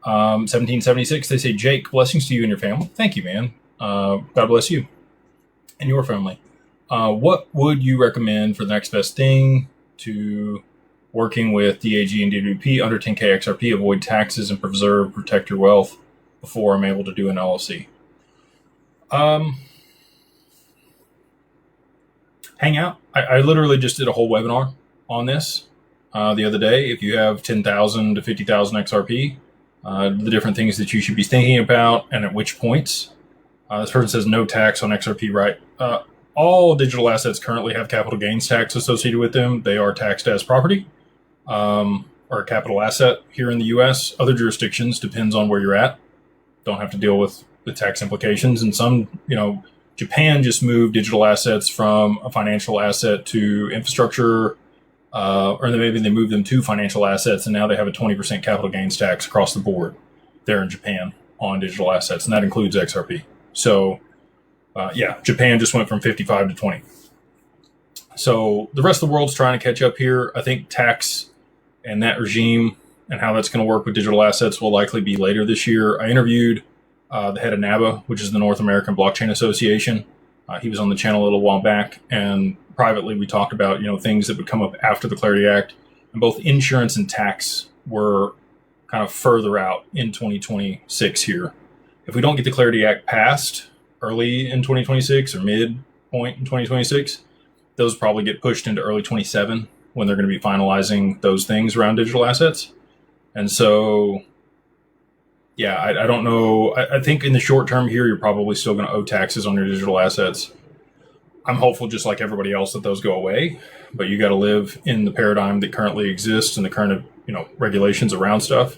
1776, they say, Jake, blessings to you and your family. Thank you, man. God bless you and your family. What would you recommend for the next best thing to working with DAG and DWP under 10K XRP, avoid taxes and protect your wealth before I'm able to do an LLC? Hang out. I literally just did a whole webinar on this the other day. If you have 10,000 to 50,000 XRP, the different things that you should be thinking about and at which points. This person says no tax on XRP, right? All digital assets currently have capital gains tax associated with them. They are taxed as property or a capital asset here in the U.S. Other jurisdictions, depends on where you're at, don't have to deal with the tax implications. And some, Japan just moved digital assets from a financial asset to infrastructure, or maybe they moved them to financial assets, and now they have a 20% capital gains tax across the board there in Japan on digital assets, and that includes XRP. So, Japan just went from 55 to 20. So the rest of the world's trying to catch up here. I think tax and that regime and how that's going to work with digital assets will likely be later this year. I interviewed the head of NABA, which is the North American Blockchain Association. He was on the channel a little while back, and privately we talked about things that would come up after the Clarity Act, and both insurance and tax were kind of further out in 2026 here. If we don't get the Clarity Act passed early in 2026 or midpoint in 2026, those probably get pushed into early 27 when they're going to be finalizing those things around digital assets. And so, I don't know. I think in the short term here, you're probably still going to owe taxes on your digital assets. I'm hopeful, just like everybody else, that those go away, but you got to live in the paradigm that currently exists and the current, regulations around stuff.